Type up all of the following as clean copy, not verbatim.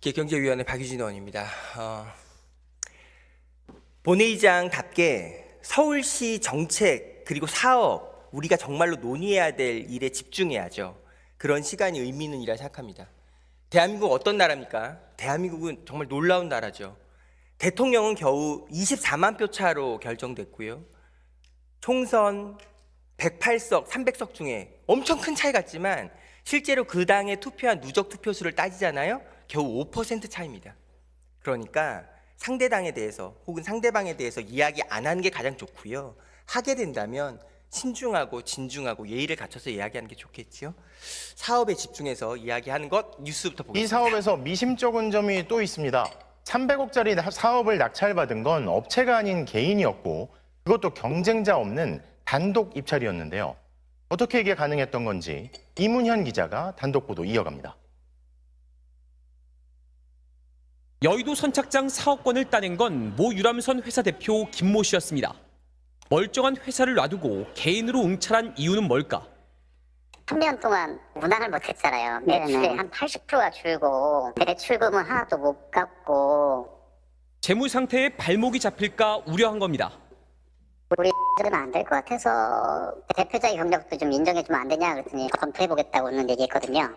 기획경제위원회 박유진 의원입니다. 본회의장답게 서울시 정책 그리고 사업 우리가 정말로 논의해야 될 일에 집중해야죠. 그런 시간이 의미 있는 일이라 생각합니다. 대한민국 어떤 나라입니까? 대한민국은 정말 놀라운 나라죠. 대통령은 겨우 24만 표 차로 결정됐고요. 총선 108석, 300석 중에 엄청 큰 차이 같지만 실제로 그 당에 투표한 누적 투표수를 따지잖아요. 겨우 5% 차이입니다. 그러니까 상대당에 대해서 혹은 상대방에 대해서 이야기 안 하는 게 가장 좋고요. 하게 된다면 신중하고 진중하고 예의를 갖춰서 이야기하는 게 좋겠지요. 사업에 집중해서 이야기하는 것 뉴스부터 보겠습니다. 이 사업에서 미심쩍은 점이 또 있습니다. 300억짜리 사업을 낙찰받은 건 업체가 아닌 개인이었고 그것도 경쟁자 없는 단독 입찰이었는데요. 어떻게 이게 가능했던 건지 이문현 기자가 단독 보도 이어갑니다. 여의도 선착장 사업권을 따낸 건 모 유람선 회사 대표 김모 씨였습니다. 멀쩡한 회사를 놔두고 개인으로 응찰한 이유는 뭘까? 3년 동안 운항을 못했잖아요. 매출의 한 80%가 줄고 대출금은 하나도 못 갚고 재무 상태에 발목이 잡힐까 우려한 겁니다. 우리 는 안 될 것 같아서 대표자의 경력도 좀 인정해주면 안 되냐 그랬더니 검토해보겠다고는 얘기했거든요.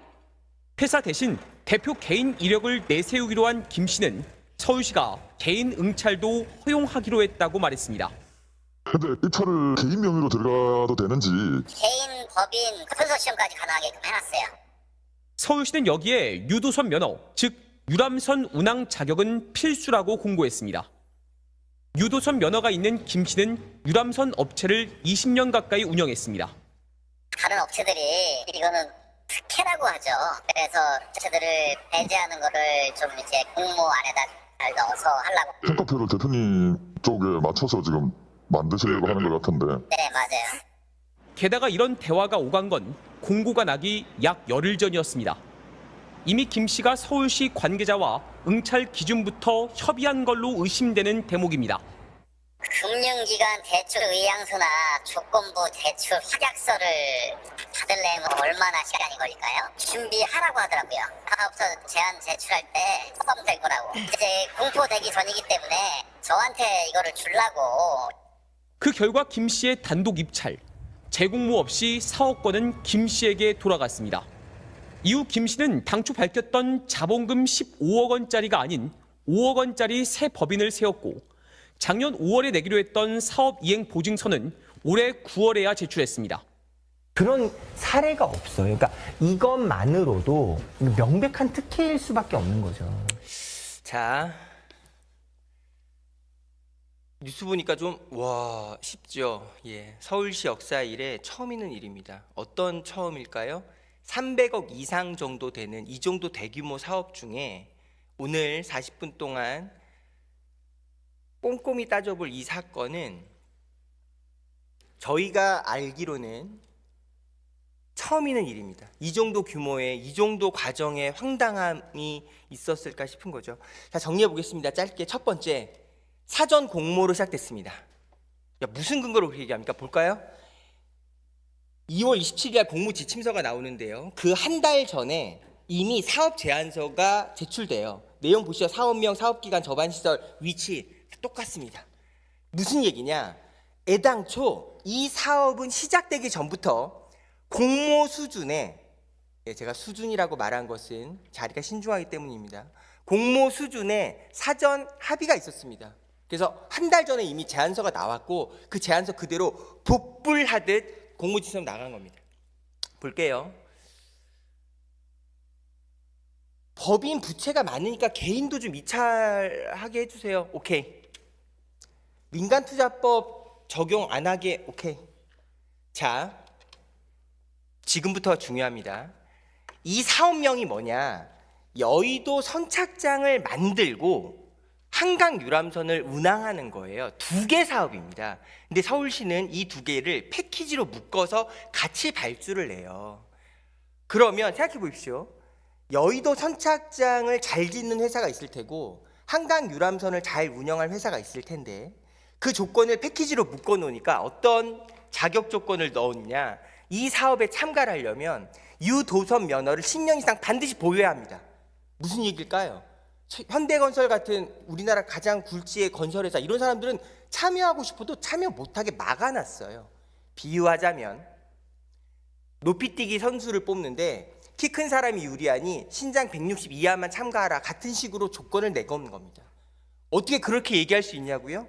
회사 대신 대표 개인 이력을 내세우기로 한 김 씨는 서울시가 개인 응찰도 허용하기로 했다고 말했습니다. 근데 이 차를 개인 명의로 들어가도 되는지 개인, 법인, 컨소시엄까지 가능하게끔 해놨어요. 서울시는 여기에 유도선 면허, 즉 유람선 운항 자격은 필수라고 공고했습니다. 유도선 면허가 있는 김 씨는 유람선 업체를 20년 가까이 운영했습니다. 다른 업체들이 이거는 특혜라고 하죠. 그래서 업체들을 배제하는 거를 좀 이제 공모 안에다 잘 넣어서 하려고. 평가표를 대표님 쪽에 맞춰서 지금 만드시려고 하는 것 같은데 네, 맞아요. 게다가 이런 대화가 오간 건 공고가 나기 약 열흘 전이었습니다. 이미 김 씨가 서울시 관계자와 응찰 기준부터 협의한 걸로 의심되는 대목입니다. 금융기관 대출 의향서나 조건부 대출 확약서를 받으려면 얼마나 시간이 걸릴까요? 준비하라고 하더라고요. 사업소 제안 제출할 때 포함될 거라고. 이제 공포되기 전이기 때문에 저한테 이거를 주려고. 그 결과 김 씨의 단독 입찰, 재공모 없이 사업권은 김 씨에게 돌아갔습니다. 이후 김 씨는 당초 밝혔던 자본금 15억 원짜리가 아닌 5억 원짜리 새 법인을 세웠고 작년 5월에 내기로 했던 사업 이행 보증서는 올해 9월에야 제출했습니다. 그런 사례가 없어요. 그러니까 이것만으로도 명백한 특혜일 수밖에 없는 거죠. 자, 뉴스 보니까 좀 와 쉽죠. 예, 서울시 역사 이래 처음 있는 일입니다. 어떤 처음일까요? 300억 이상 정도 되는 이 정도 대규모 사업 중에 오늘 40분 동안 꼼꼼히 따져볼 이 사건은 저희가 알기로는 처음 있는 일입니다. 이 정도 규모의 이 정도 과정에 황당함이 있었을까 싶은 거죠. 자, 정리해 보겠습니다. 짧게 첫 번째, 사전 공모로 시작됐습니다. 야, 무슨 근거로 그렇게 얘기합니까? 볼까요? 2월 27일 날 공모 지침서가 나오는데요. 그 한 달 전에 이미 사업 제안서가 제출돼요. 내용 보시죠. 사업명, 사업기간, 접안시설, 위치 똑같습니다. 무슨 얘기냐? 애당초 이 사업은 시작되기 전부터 공모 수준에, 제가 수준이라고 말한 것은 자리가 신중하기 때문입니다. 공모 수준에 사전 합의가 있었습니다. 그래서 한 달 전에 이미 제안서가 나왔고 그 제안서 그대로 복불하듯 공모지침 나간 겁니다. 볼게요. 법인 부채가 많으니까 개인도 좀 입찰하게 해주세요. 오케이. 민간투자법 적용 안 하게 오케이. 자, 지금부터 중요합니다. 이 사업명이 뭐냐? 여의도 선착장을 만들고 한강 유람선을 운항하는 거예요. 두 개 사업입니다. 근데 서울시는 이 두 개를 패키지로 묶어서 같이 발주를 내요. 그러면 생각해 보십시오. 여의도 선착장을 잘 짓는 회사가 있을 테고 한강 유람선을 잘 운영할 회사가 있을 텐데 그 조건을 패키지로 묶어 놓으니까 어떤 자격 조건을 넣었냐? 이 사업에 참가를 하려면 유도선 면허를 10년 이상 반드시 보유해야 합니다. 무슨 얘기일까요? 현대건설 같은 우리나라 가장 굴지의 건설회사 이런 사람들은 참여하고 싶어도 참여 못하게 막아놨어요. 비유하자면 높이뛰기 선수를 뽑는데 키 큰 사람이 유리하니 신장 160 이하만 참가하라 같은 식으로 조건을 내건 겁니다. 어떻게 그렇게 얘기할 수 있냐고요?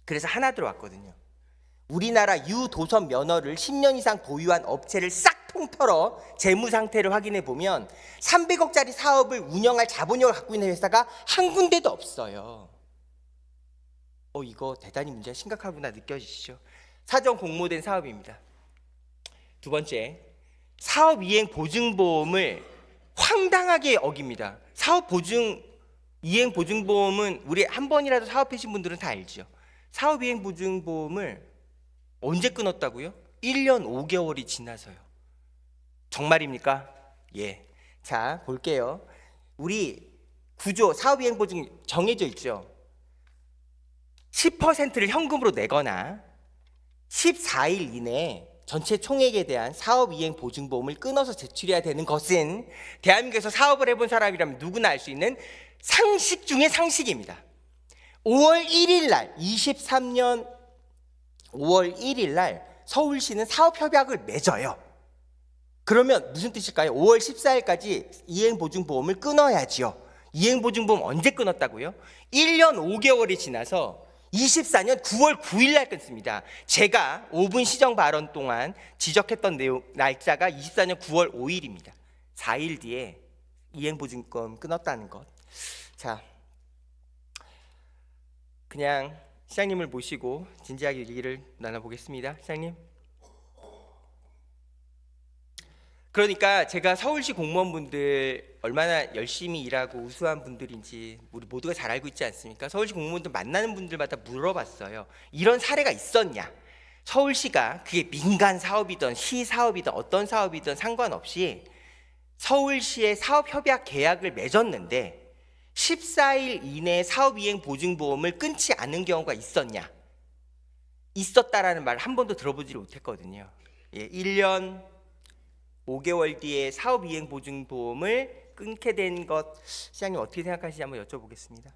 그래서 하나 들어왔거든요. 우리나라 유도선 면허를 10년 이상 보유한 업체를 싹 통틀어 재무 상태를 확인해 보면 300억짜리 사업을 운영할 자본력을 갖고 있는 회사가 한 군데도 없어요. 이거 대단히 문제가 심각하구나 느껴지시죠? 사전 공모된 사업입니다. 두 번째, 사업 이행 보증보험을 황당하게 어깁니다. 이행 보증보험은 우리 한 번이라도 사업하신 분들은 다 알죠. 사업 이행 보증보험을 언제 끊었다고요? 1년 5개월이 지나서요. 정말입니까? 예. 자, 볼게요. 우리 구조 사업 이행 보증 정해져 있죠. 10%를 현금으로 내거나 14일 이내에 전체 총액에 대한 사업 이행 보증보험을 끊어서 제출해야 되는 것은 대한민국에서 사업을 해본 사람이라면 누구나 알 수 있는 상식 중의 상식입니다. 5월 1일 날 23년 5월 1일 날 서울시는 사업협약을 맺어요. 그러면 무슨 뜻일까요? 5월 14일까지 이행보증보험을 끊어야지요. 이행보증보험 언제 끊었다고요? 1년 5개월이 지나서 24년 9월 9일 날 끊습니다. 제가 5분 시정 발언 동안 지적했던 내용 날짜가 24년 9월 5일입니다. 4일 뒤에 이행보증금 끊었다는 것. 자, 그냥 시장님을 모시고 진지하게 얘기를 나눠보겠습니다. 시장님. 그러니까 제가 서울시 공무원분들 얼마나 열심히 일하고 우수한 분들인지 우리 모두가 잘 알고 있지 않습니까? 서울시 공무원들 만나는 분들마다 물어봤어요. 이런 사례가 있었냐? 서울시가 그게 민간 사업이든 시 사업이든 어떤 사업이든 상관없이 서울시의 사업협약 계약을 맺었는데 14일 이내에 사업이행 보증보험을 끊지 않은 경우가 있었냐? 있었다라는 말 한 번도 들어보지 못했거든요. 예, 1년 5개월 뒤에 사업이행 보증보험을 끊게 된 것, 시장님 어떻게 생각하시는지 한번 여쭤보겠습니다.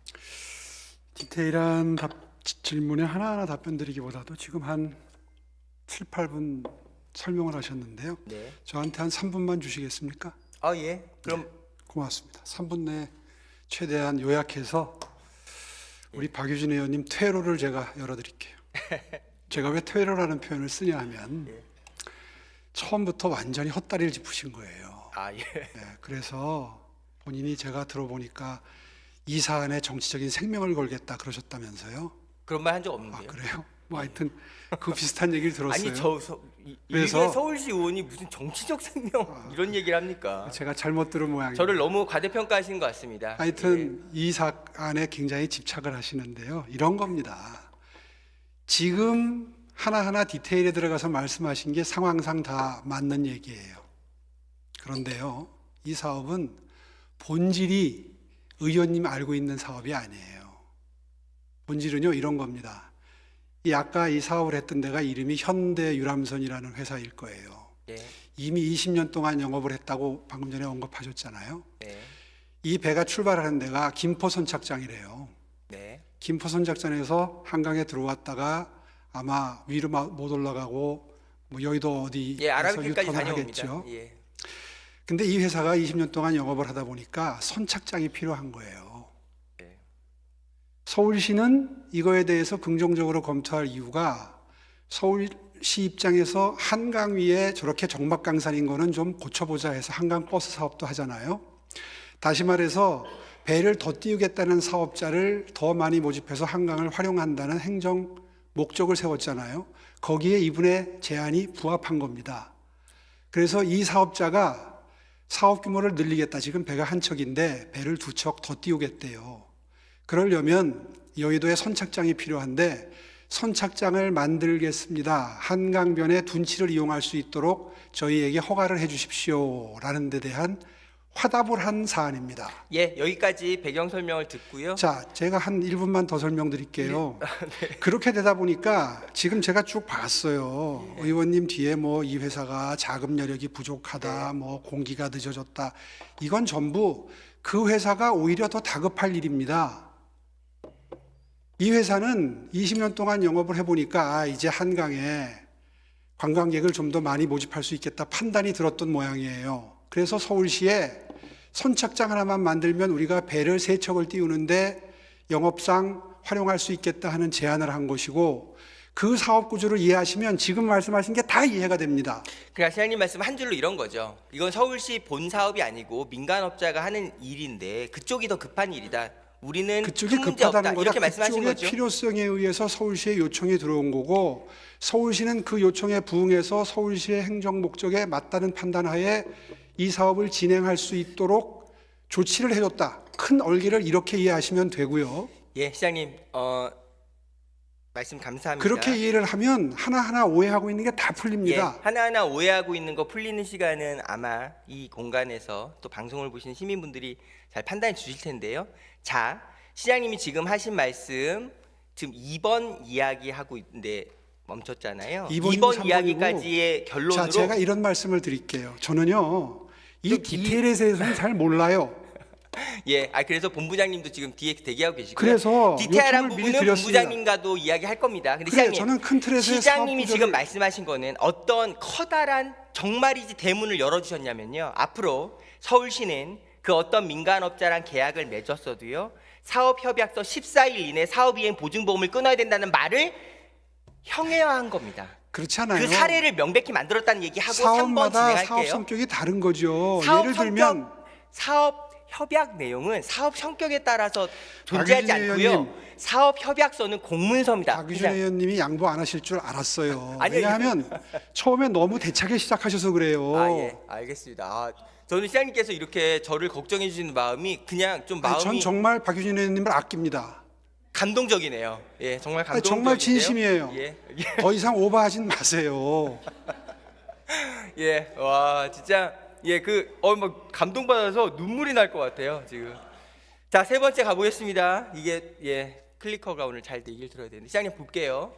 디테일한 질문에 하나하나 답변 드리기보다도 지금 한 7, 8분 설명을 하셨는데요. 네. 저한테 한 3분만 주시겠습니까? 예. 그럼 고맙습니다. 3분 내에 최대한 요약해서 우리 박유진 의원님 퇴로를 제가 열어드릴게요. 제가 왜 퇴로라는 표현을 쓰냐 하면 처음부터 완전히 헛다리를 짚으신 거예요. 예. 네, 그래서 본인이 제가 들어보니까 이 사안에 정치적인 생명을 걸겠다 그러셨다면서요. 그런 말 한 적 없는데요. 그래요? 뭐 하여튼 그 비슷한 얘기를 들었어요. 아니 그래서- 이게 서울시 의원이 무슨 정치적 생명 이런 얘기를 합니까? 제가 잘못 들은 모양이에요. 저를 너무 과대평가하시는 것 같습니다. 하여튼 이 사안에 굉장히 집착을 하시는데요. 이런 겁니다. 지금 하나하나 디테일에 들어가서 말씀하신 게 상황상 다 맞는 얘기예요. 그런데요, 이 사업은 본질이 의원님 알고 있는 사업이 아니에요. 본질은요, 이런 겁니다. 아까 이 사업을 했던 데가 이름이 현대유람선이라는 회사일 거예요. 예. 이미 20년 동안 영업을 했다고 방금 전에 언급하셨잖아요. 네. 이 배가 출발하는 데가 김포 선착장이래요. 네. 김포 선착장에서 한강에 들어왔다가 아마 위로 못 올라가고 뭐 여의도 어디에서 아라뱃길까지 유턴을 다녀옵니다. 하겠죠. 예. 근데 이 회사가 20년 동안 영업을 하다 보니까 선착장이 필요한 거예요. 네. 서울시는 이거에 대해서 긍정적으로 검토할 이유가 서울시 입장에서 한강 위에 저렇게 정막강산인 거는 좀 고쳐보자 해서 한강 버스 사업도 하잖아요. 다시 말해서 배를 더 띄우겠다는 사업자를 더 많이 모집해서 한강을 활용한다는 행정 목적을 세웠잖아요. 거기에 이분의 제안이 부합한 겁니다. 그래서 이 사업자가 사업 규모를 늘리겠다. 지금 배가 한 척인데 배를 두 척 더 띄우겠대요. 그러려면 여의도에 선착장이 필요한데 선착장을 만들겠습니다. 한강변의 둔치를 이용할 수 있도록 저희에게 허가를 해 주십시오. 라는 데 대한 화답을 한 사안입니다. 예, 여기까지 배경 설명을 듣고요. 자, 제가 한 1분만 더 설명드릴게요. 그렇게 되다 보니까 지금 제가 쭉 봤어요. 의원님 뒤에 뭐 이 회사가 자금 여력이 부족하다, 뭐 공기가 늦어졌다. 이건 전부 그 회사가 오히려 더 다급할 일입니다. 이 회사는 20년 동안 영업을 해보니까 이제 한강에 관광객을 좀 더 많이 모집할 수 있겠다 판단이 들었던 모양이에요. 그래서 서울시에 선착장 하나만 만들면 우리가 배를 3척을 띄우는데 영업상 활용할 수 있겠다 하는 제안을 한 것이고, 그 사업 구조를 이해하시면 지금 말씀하신 게 다 이해가 됩니다. 그러니까 시장님 말씀 한 줄로 이런 거죠. 이건 서울시 본 사업이 아니고 민간업자가 하는 일인데 그쪽이 더 급한 일이다. 우리는 그쪽이 큰 문제 없다. 급하다는 거다. 이렇게 말씀하신 그쪽의 거죠. 필요성에 의해서 서울시에 요청이 들어온 거고, 서울시는 그 요청에 부응해서 서울시의 행정 목적에 맞다는 판단하에 이 사업을 진행할 수 있도록 조치를 해줬다. 큰 얼개를 이렇게 이해하시면 되고요. 예, 시장님 말씀 감사합니다. 그렇게 이해를 하면 하나하나 오해하고 있는 게 다 풀립니다. 예, 하나하나 오해하고 있는 거 풀리는 시간은 아마 이 공간에서 또 방송을 보시는 시민분들이 잘 판단해 주실 텐데요. 자, 시장님이 지금 하신 말씀 지금 2번 이야기하고 있는데 멈췄잖아요. 2번 이야기까지의 결론으로 자, 제가 이런 말씀을 드릴게요. 저는요, 이 또 디테일에 대해서는 잘 몰라요. 예, 그래서 본부장님도 지금 뒤에 대기하고 계시고요. 그래서 디테일한 요청을 미리 부분은 드렸습니다. 본부장님과도 이야기할 겁니다. 근데 그래요, 시장님, 저는 큰 틀에서의 시장님이 사업 구조를- 지금 말씀하신 거는 어떤 커다란 정말이지 대문을 열어주셨냐면요. 앞으로 서울시는 그 어떤 민간업자랑 계약을 맺었어도요, 사업협약서 14일 이내 사업이행 보증보험을 끊어야 된다는 말을 형해화한 겁니다. 그렇지 않아요. 그 사례를 명백히 만들었다는 얘기하고 3번 사업마다 사업 진행할게요. 성격이 다른 거죠. 사업 예를 성격, 들면 사업 협약 내용은 사업 성격에 따라서 존재하지 박유진 않고요. 의원님. 사업 협약서는 공문서입니다. 박유진 의원님이 양보 안 하실 줄 알았어요. 아니요, 왜냐하면 처음에 너무 대차게 시작하셔서 그래요. 예, 알겠습니다. 저는 시장님께서 이렇게 저를 걱정해 주시는 마음이 그냥 좀 아니, 마음이 전 정말 박유진 의원님을 아낍니다. 감동적이네요. 예, 정말 아니, 감동적이에요. 정말 진심이에요. 예, 더 이상 오버하진 마세요. 예, 와, 진짜 막 감동받아서 눈물이 날 것 같아요 지금. 자, 3번째 가보겠습니다. 이게 클리커가 오늘 잘 돼 얘기를 들어야 되는데 시장님 볼게요.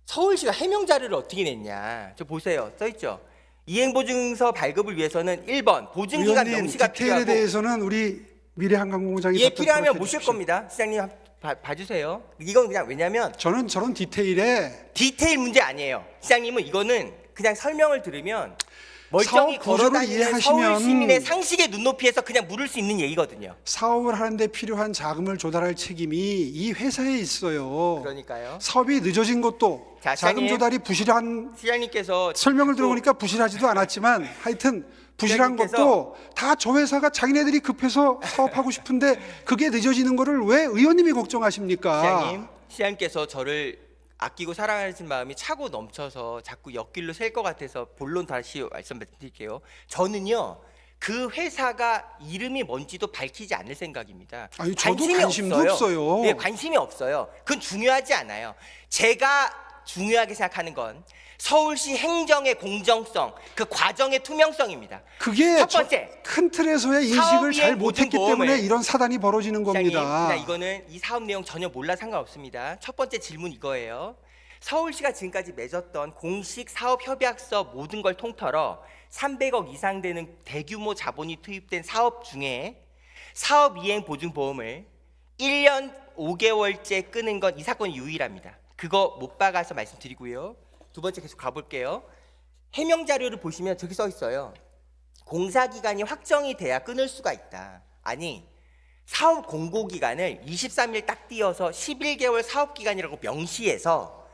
서울시가 해명 자료를 어떻게 냈냐? 저 보세요, 써 있죠. 이행보증서 발급을 위해서는 1번 보증기간 의원님 명시가 디테일에 필요하고, 대해서는 우리 미래한강공장이 예, 답변 필요하면 그렇게 모실 해주십시오. 겁니다. 시장님 봐주세요. 이건 그냥 왜냐면 저는 저런 디테일에 디테일 문제 아니에요. 시장님은 이거는 그냥 설명을 들으면 멀쩡히 사업 구조를 걸어다니는 서울 이해하시면 시민의 상식의 눈높이에서 그냥 물을 수 있는 얘기거든요. 사업을 하는데 필요한 자금을 조달할 책임이 이 회사에 있어요. 그러니까요. 사업이 늦어진 것도 자, 자금 시장님. 조달이 부실한 시장님께서 설명을 또 들어보니까 부실하지도 않았지만 하여튼 부실한 시장님께서- 것도 다 저 회사가 자기네들이 급해서 사업하고 싶은데 그게 늦어지는 거를 왜 의원님이 걱정하십니까? 시장님께서 저를 아끼고 사랑하시는 마음이 차고 넘쳐서 자꾸 옆길로 셀 것 같아서 본론 다시 말씀드릴게요. 저는요, 그 회사가 이름이 뭔지도 밝히지 않을 생각입니다. 아니, 저도 관심도 없어요. 네, 관심이 없어요. 그건 중요하지 않아요. 제가 중요하게 생각하는 건 서울시 행정의 공정성, 그 과정의 투명성입니다. 그게 첫 번째, 큰 틀에서의 인식을 사업이행 잘 못했기 보증보험을- 때문에 이런 사단이 벌어지는 시장님, 겁니다. 그냥 이거는 이 사업 내용 전혀 몰라 상관없습니다. 첫 번째 질문 이거예요. 서울시가 지금까지 맺었던 공식 사업 협약서 모든 걸 통틀어 300억 이상 되는 대규모 자본이 투입된 사업 중에 사업 이행 보증 보험을 1년 5개월째 끄는 건 이 사건이 유일합니다. 그거 못 박아서 말씀드리고요. 두 번째 계속 가볼게요. 해명 자료를 보시면 저기 써 있어요. 공사 기간이 확정이 돼야 끊을 수가 있다. 아니, 사업 공고 기간을 23일 딱 띄어서 11개월 사업 기간이라고 명시해서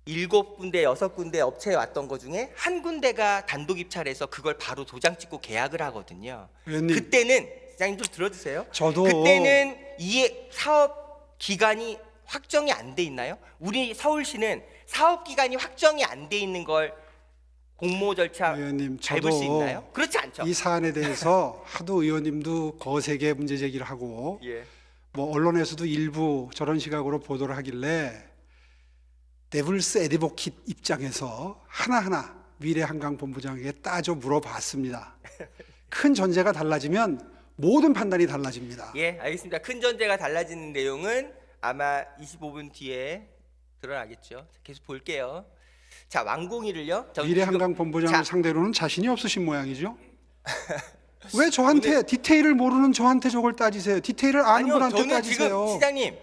7군데, 6군데 업체에 왔던 것 중에 한 군데가 단독 입찰해서 그걸 바로 도장 찍고 계약을 하거든요. 의원님. 그때는 시장님 좀 들어주세요. 저도 그때는 이 사업 기간이 확정이 안 돼 있나요? 우리 서울시는 사업 기간이 확정이 안 돼 있는 걸 공모 절차 의원님, 밟을 수 저도 있나요? 그렇지 않죠. 이 사안에 대해서 하도 의원님도 거세게 문제 제기를 하고 예. 뭐 언론에서도 일부 저런 시각으로 보도를 하길래 데블스 에드보킷 입장에서 하나하나 미래한강본부장에게 따져 물어봤습니다. 큰 전제가 달라지면 모든 판단이 달라집니다. 예, 알겠습니다. 큰 전제가 달라지는 내용은 아마 25분 뒤에 드러나겠죠. 계속 볼게요. 자, 완공일을요. 미래한강본부장을 자, 상대로는 자신이 없으신 모양이죠. 왜 저한테 디테일을 모르는 저한테 저걸 따지세요? 디테일을 아는 아니요, 분한테 저는 따지세요. 지금 시장님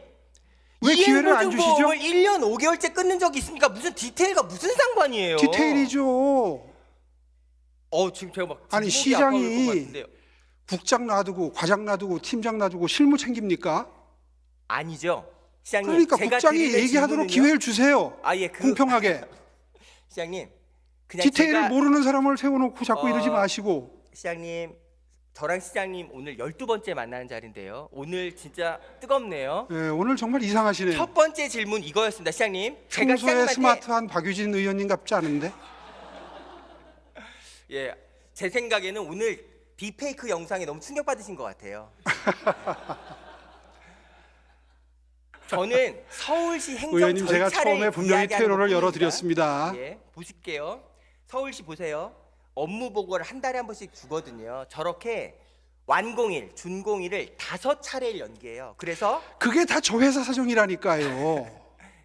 왜 기회를 안 주시죠? 이행보증보험을 1년 5개월째 끊는 적이 있습니까? 무슨 디테일과 무슨 상관이에요? 디테일이죠. 지금 제가 막 아니, 뒷목이 아파올 것 시장이 같은데요. 국장 놔두고 과장 놔두고 팀장 놔두고 실무 챙깁니까? 아니죠, 시장님. 그러니까 제가 국장이 드리는 얘기하도록 질문은요? 기회를 주세요. 공평하게. 시장님, 그냥 디테일을 제가 모르는 사람을 세워놓고 자꾸 이러지 마시고. 시장님, 저랑 시장님 오늘 12번째 만나는 자리인데요. 오늘 진짜 뜨겁네요. 예, 오늘 정말 이상하시네요. 첫 번째 질문 이거였습니다, 시장님. 제가 평소에 시장님한테 스마트한 박유진 의원님 같지 않은데? 제 생각에는 오늘 딥페이크 영상에 너무 충격받으신 것 같아요. 저는 서울시 행정 의원님, 제가 절차를 처음에 분명히 이야기하는 퇴로를 것뿐입니다. 열어드렸습니다. 보실게요. 서울시 보세요. 업무 보고를 한 달에 한 번씩 주거든요. 저렇게 완공일, 준공일을 5차례를 연기해요. 그래서 그게 다 저 회사 사정이라니까요.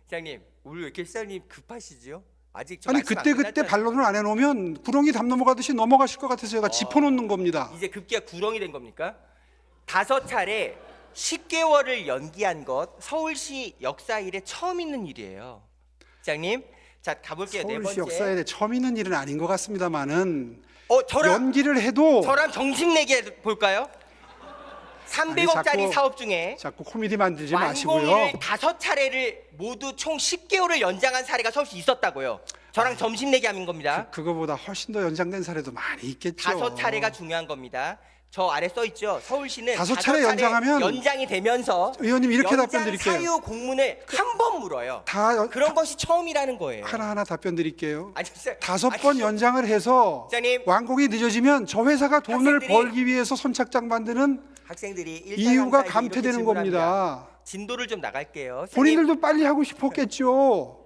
시장님, 오늘 왜 이렇게 시장님 급하시죠? 아직 저 아니, 말씀 안 그때 끝났잖아요. 반론을 안 해놓으면 구렁이 담 넘어가듯이 넘어가실 것 같아서 제가 짚어놓는 겁니다. 이제 급기야 구렁이 된 겁니까? 5차례 10개월을 연기한 것 서울시 역사 이래 처음 있는 일이에요. 시장님, 자 가볼게요. 네 서울시 번째. 역사에 처음 있는 일은 아닌 것 같습니다만은 저랑 연기를 해도 정식 내기 볼까요? 300억짜리 자꾸- 사업 중에 자꾸 코미디 만들지 완공일을 마시고요. 5차례를 모두 총 10개월을 연장한 사례가 서울시 있었다고요. 저랑 점심 내기 하는 겁니다. 그거보다 훨씬 더 연장된 사례도 많이 있겠죠. 5차례가 중요한 겁니다. 저 아래 써 있죠. 서울시는 5차례 연장하면 연장이 되면서 의원님, 이렇게 연장 답변 드릴게요. 사유 공문을 한 번 물어요. 다 그런 것이 처음이라는 거예요. 하나하나 답변 드릴게요. 아니, 진짜- 5번 아니, 연장을 해서 시장님. 완공이 늦어지면 저 회사가 돈을 학생들이- 벌기 위해서 선착장 만드는 학생들이 일단 이유가 강사에게 감퇴되는 이렇게 질문합니다. 겁니다. 진도를 좀 나갈게요. 시장님. 본인들도 빨리 하고 싶었겠죠.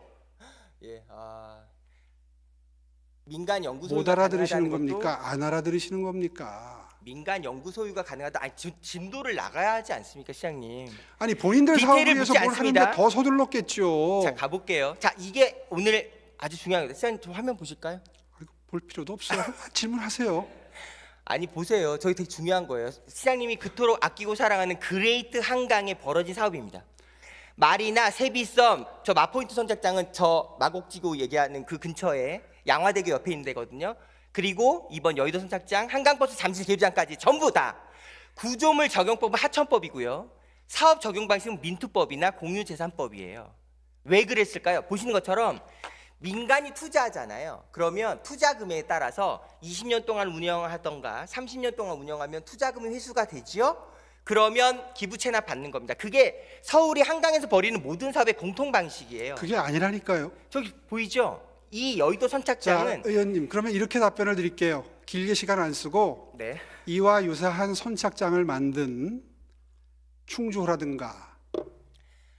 민간 연구소 못 알아들으시는 겁니까? 안 알아들으시는 겁니까? 민간 연구 소유가 가능하다. 아니, 진도를 나가야 하지 않습니까, 시장님? 아니, 본인들 사업을 디테일을 위해서 묻지 뭘 않습니다. 하는데 더 서둘렀겠죠. 자, 가볼게요. 자, 이게 오늘 아주 중요한 거예요. 시장님, 좀 화면 보실까요? 볼 필요도 없어요. 질문하세요. 아니, 보세요. 저희 되게 중요한 거예요. 시장님이 그토록 아끼고 사랑하는 그레이트 한강에 벌어진 사업입니다. 마리나, 세비섬, 저 마포인트 선착장은 저 마곡지구 얘기하는 그 근처에 양화대교 옆에 있는 데거든요. 그리고 이번 여의도 선착장, 한강버스 잠실 계류장까지 전부 다 구조물 적용법은 하천법이고요. 사업 적용 방식은 민투법이나 공유재산법이에요. 왜 그랬을까요? 보시는 것처럼 민간이 투자하잖아요. 그러면 투자금에 따라서 20년 동안 운영하던가 30년 동안 운영하면 투자금이 회수가 되지요. 그러면 기부 체납 받는 겁니다. 그게 서울이 한강에서 벌이는 모든 사업의 공통 방식이에요. 그게 아니라니까요. 저기 보이죠? 이 여의도 자, 선착장은 의원님, 그러면 이렇게 답변을 드릴게요. 길게 시간 안 쓰고 네. 이와 유사한 선착장을 만든 충주호라든가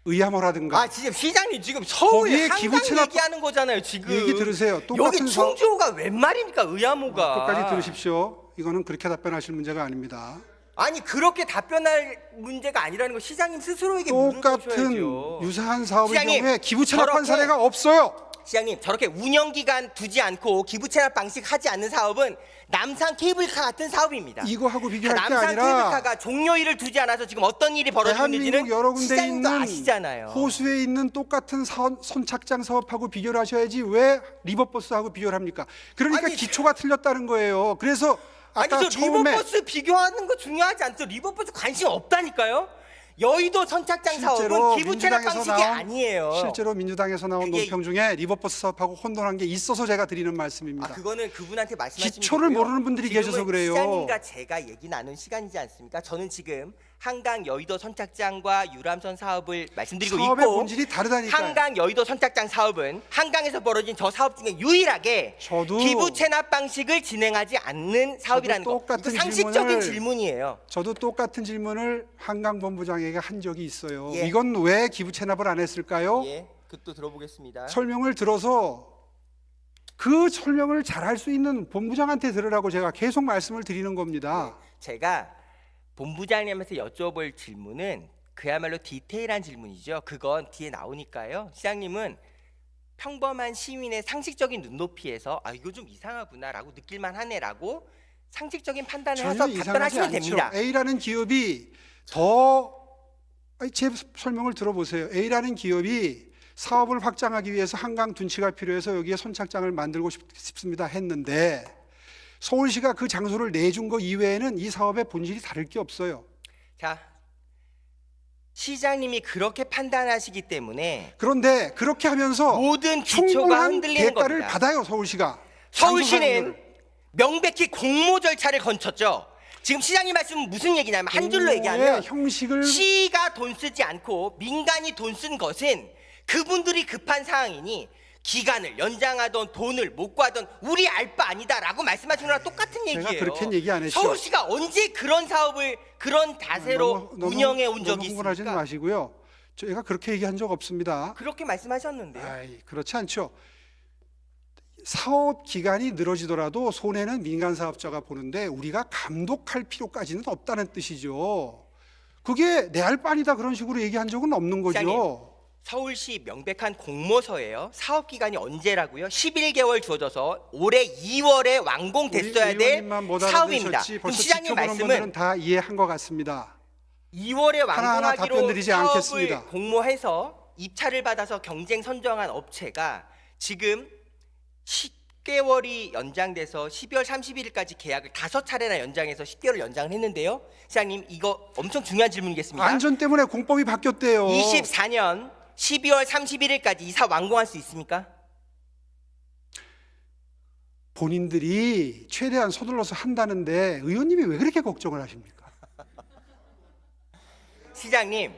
의암호라든가 지금 시장님 지금 서울 거기에 한강 기부 체납- 얘기하는 거잖아요. 지금 얘기 들으세요. 여기 똑같은 사업- 충주호가 웬 말입니까? 의암호가 끝까지 들으십시오. 이거는 그렇게 답변하실 문제가 아닙니다. 아니, 그렇게 답변할 문제가 아니라는 거 시장님 스스로에게 똑같은 물어보셔야죠. 유사한 사업의 시장님, 경우에 기부 체납한 저렇게- 사례가 없어요. 시장님, 저렇게 운영 기간 두지 않고 기부 체납 방식 하지 않는 사업은 남산 케이블카 같은 사업입니다. 이거하고 비교할 게 남산 아니라 케이블카가 종료일을 두지 않아서 지금 어떤 일이 벌어지는지는 대한민국 여러 군데 시장님도 있는 아시잖아요. 호수에 있는 똑같은 선착장 사업하고 비교를 하셔야지 왜 리버버스하고 비교를 합니까? 그러니까 아니, 기초가 틀렸다는 거예요. 그래서 아까 아니, 저 처음에 리버버스 비교하는 거 중요하지 않죠? 리버버스 관심 없다니까요? 여의도 선착장 실제로 사업은 기부 체납 민주당에서 방식이 나온 아니에요. 실제로 민주당에서 나온 그게- 논평 중에 리버버스 사업하고 혼돈한 게 있어서 제가 드리는 말씀입니다. 그거는 그분한테 말씀하시면 기초를 되고요. 모르는 분들이 지금은 계셔서 그래요. 시장님과 제가 얘기 나눈 시간이지 않습니까? 저는 지금 한강 여의도 선착장과 유람선 사업을 말씀드리고 사업의 있고, 본질이 다르다니까요. 한강 여의도 선착장 사업은 한강에서 벌어진 저 사업 중에 유일하게 저도- 기부 체납 방식을 진행하지 않는 사업이라는 거. 이거 똑같은 상식적인 질문을- 질문이에요. 저도 똑같은 질문을 한강본부장에게 한 적이 있어요. 예. 이건 왜 기부 체납을 안 했을까요? 예, 그것도 들어보겠습니다. 설명을 들어서 그 설명을 잘할 수 있는 본부장한테 들으라고 제가 계속 말씀을 드리는 겁니다. 제가 본부장님한테 여쭤볼 질문은 그야말로 디테일한 질문이죠. 그건 뒤에 나오니까요. 시장님은 평범한 시민의 상식적인 눈높이에서 이거 좀 이상하구나라고 느낄만 하네라고 상식적인 판단을 전혀 해서 이상하지 답변하시면 않죠. 됩니다. A라는 기업이 제 설명을 들어보세요. A라는 기업이 사업을 확장하기 위해서 한강 둔치가 필요해서 여기에 선착장을 만들고 싶습니다 했는데 서울시가 그 장소를 내준 거 이외에는 이 사업의 본질이 다를 게 없어요. 자, 시장님이 그렇게 판단하시기 때문에 그런데 그렇게 하면서 모든 기초가 충분한 흔들리는 대가를 겁니다. 받아요, 서울시가. 서울시는 명백히 공모 절차를 거쳤죠. 지금 시장님 말씀은 무슨 얘기냐면 한 줄로 얘기하면 형식을 시가 돈 쓰지 않고 민간이 돈 쓴 것은 그분들이 급한 상황이니 기간을 연장하던 돈을 못 구하던 우리 알 바 아니다라고 말씀하신 거랑 똑같은 제가 얘기예요. 그렇게는 얘기 안 했죠. 서울시가 언제 그런 사업을 그런 자세로 운영해 온 적이 흥분하지 있습니까? 마시고요. 저희가 그렇게 얘기한 적 없습니다. 그렇게 말씀하셨는데요. 아이, 그렇지 않죠. 사업 기간이 늘어지더라도 손해는 민간 사업자가 보는데 우리가 감독할 필요까지는 없다는 뜻이죠. 그게 내 알 바 아니다 그런 식으로 얘기한 적은 없는 거죠. 시장님. 서울시 명백한 공모서예요. 사업 기간이 언제라고요? 11개월 주어져서 올해 2월에 완공됐어야 될 의원님만 못 사업입니다. 알아듣으셨지. 그럼 벌써 시장님 지켜보는 분들은 말씀은 다 이해한 것 같습니다. 2월에 하나하나 답변 완공하기로 드리지 사업을 않겠습니다. 공모해서 입찰을 받아서 경쟁 선정한 업체가 지금 10개월이 연장돼서 12월 31일까지 계약을 5차례나 연장해서 10개월 연장을 했는데요. 시장님 이거 엄청 중요한 질문이겠습니다. 안전 때문에 공법이 바뀌었대요. 24년 12월 31일까지 이 사업 완공할 수 있습니까? 본인들이 최대한 서둘러서 한다는데 의원님이 왜 그렇게 걱정을 하십니까? 시장님,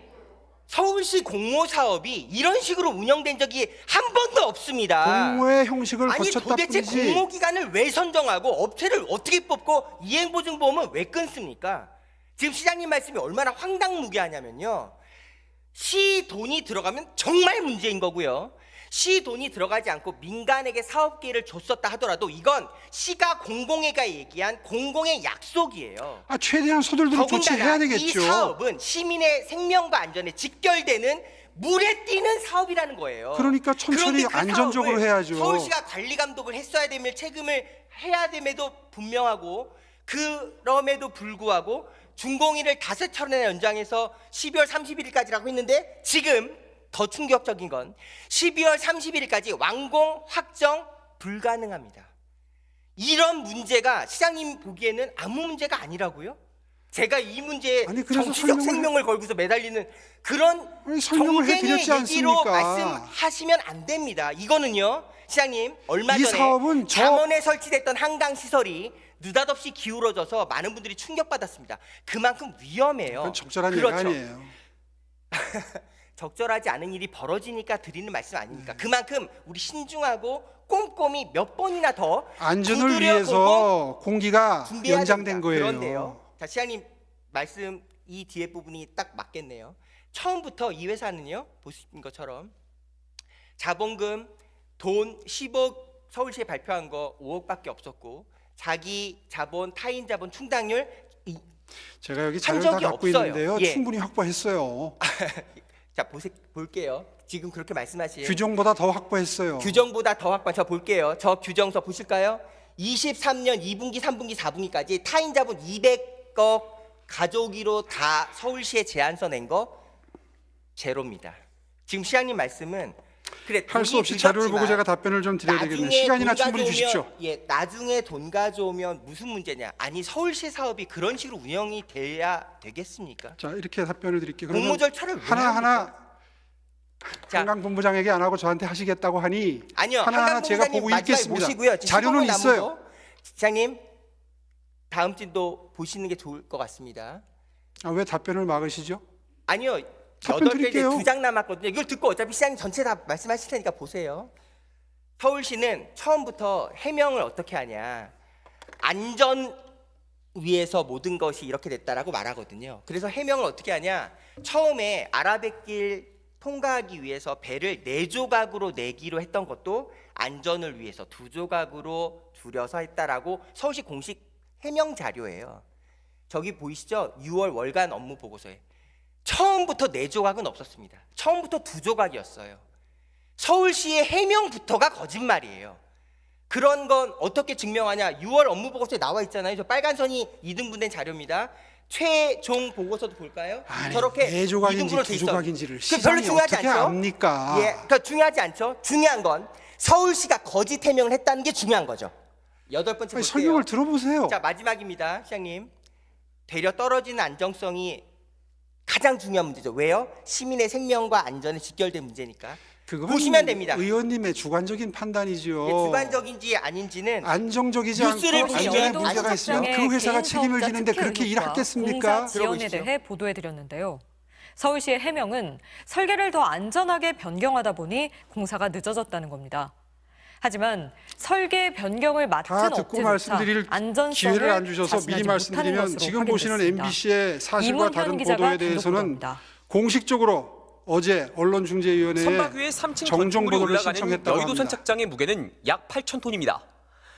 서울시 공모 사업이 이런 식으로 운영된 적이 한 번도 없습니다. 공모의 형식을 아니 거쳤다 도대체 뿐이지. 공모 기간을 왜 선정하고 업체를 어떻게 뽑고 이행보증보험은 왜 끊습니까? 지금 시장님 말씀이 얼마나 황당무계하냐면요. 시 돈이 들어가면 정말 문제인 거고요. 시 돈이 들어가지 않고 민간에게 사업 기회를 줬었다 하더라도 이건 시가 공공회가 얘기한 공공의 약속이에요. 최대한 서둘러 조치해야 더군다나 이 되겠죠. 사업은 시민의 생명과 안전에 직결되는 물에 뛰는 사업이라는 거예요. 그러니까 천천히 그런데 그 안전적으로 사업을 해야죠. 서울시가 관리 감독을 했어야 될 책임을 해야 됨에도 분명하고 그럼에도 불구하고 준공일을 5차례나 연장해서 12월 31일까지라고 했는데 지금 더 충격적인 건 12월 31일까지 완공 확정 불가능합니다. 이런 문제가 시장님 보기에는 아무 문제가 아니라고요? 제가 이 문제에 아니, 그래서 정치적 생명을 걸고서 매달리는 그런 설명을 정쟁의 해드렸지 얘기로 않습니까? 말씀하시면 안 됩니다. 이거는요, 시장님 얼마 이 전에 사업은 잠원에 설치됐던 한강 시설이 느닷없이 기울어져서 많은 분들이 충격받았습니다. 그만큼 위험해요. 그건 적절한 그렇죠. 얘기 아니에요. 적절하지 않은 일이 벌어지니까 드리는 말씀 아닙니까? 그만큼 우리 신중하고 꼼꼼히 몇 번이나 더 안전을 두드려 위해서 공기가 보고 준비해야 연장된 됩니다. 거예요. 그런데요. 자, 시장님 말씀 이 뒤에 부분이 딱 맞겠네요. 처음부터 이 회사는요. 보신 것처럼 자본금 돈 10억 서울시에 발표한 거 5억밖에 없었고 자기 자본 타인 자본 충당률 제가 여기 한 자료를 다 적이 갖고 없어요. 있는데요. 예. 충분히 확보했어요. 자 볼게요. 지금 그렇게 말씀하시에요. 규정보다 더 확보했어요. 규정보다 더 확보. 저 볼게요. 저 규정서 보실까요? 23년 2분기, 3분기, 4분기까지 타인 자본 200억 가져오기로 다 서울시에 제안서 낸 거 제로입니다. 지금 시장님 말씀은 그래 할 수 돈이 없이 자료를 보고 들었지만 제가 답변을 좀 드려야 되겠네요. 나중에 시간이나 돈 충분히 가져오면- 주십시오. 예, 나중에 돈 가져오면 무슨 문제냐? 아니 서울시 사업이 그런 식으로 운영이 돼야 되겠습니까? 자, 이렇게 답변을 드릴게요. 공모 그러면 절차를 왜 하나하나 합니까? 자, 한강 본부장에게 안 하고 저한테 하시겠다고 하니 아니요. 하나하나 제가 한강 보고 본부장님 마지막에 있겠습니다. 모시고요. 지금 자료는 15분 남은 있어요. 거. 시장님 다음 진도 보시는 게 좋을 것 같습니다. 왜 답변을 막으시죠? 아니요. 답변 8개 이제 드릴게요. 2장 남았거든요. 이걸 듣고 어차피 시장님 전체 다 말씀하실 테니까 보세요. 서울시는 처음부터 해명을 어떻게 하냐. 안전 위해서 모든 것이 이렇게 됐다라고 말하거든요. 그래서 해명을 어떻게 하냐. 처음에 아라뱃길 통과하기 위해서 배를 4조각으로 내기로 했던 것도 안전을 위해서 2조각으로 줄여서 했다라고 서울시 공식 해명 자료예요. 저기 보이시죠? 6월 월간 업무 보고서에 처음부터 4조각은 없었습니다. 처음부터 2조각이었어요. 서울시의 해명부터가 거짓말이에요. 그런 건 어떻게 증명하냐? 6월 업무 보고서에 나와 있잖아요. 저 빨간 선이 2등분된 자료입니다. 최종 보고서도 볼까요? 아니, 저렇게 4조각인지 2등분으로 돼 있어요. 2조각인지를 별로 시장이 중요하지 어떻게 않죠? 압니까? 예, 그러니까 중요하지 않죠. 중요한 건 서울시가 거짓 해명을 했다는 게 중요한 거죠. 8번째 볼게요. 설명을 들어보세요. 자, 마지막입니다, 시장님. 되려 떨어지는 안정성이 가장 중요한 문제죠. 왜요? 시민의 생명과 안전에 직결된 문제니까. 그건 보시면 됩니다. 의원님의 주관적인 판단이지요. 예, 주관적인지 아닌지는 안정적이지 뉴스를 않고 보시면 안전에 문제가 있으면 그 회사가 책임을 지는데 그렇게 일하겠습니까? 공사 지연에 들어보시죠. 대해 보도해드렸는데요. 서울시의 해명은 설계를 더 안전하게 변경하다 보니 공사가 늦어졌다는 겁니다. 하지만 설계 변경을 다 맡은 듣고 업체조차 말씀드릴 안전성을 기회를 안 주셔서 자신하지 미리 못하는 말씀드리면 것으로 지금 보시는 확인됐습니다. MBC의 사실과 이문현 다른 기자가 보도에 단독 대해서는 보도합니다. 공식적으로 어제 언론중재위원회에 선박 위에 3층 정정 건축물이 보도를 올라가는 신청했다고 여의도 합니다. 선착장의 무게는 약 8,000톤입니다.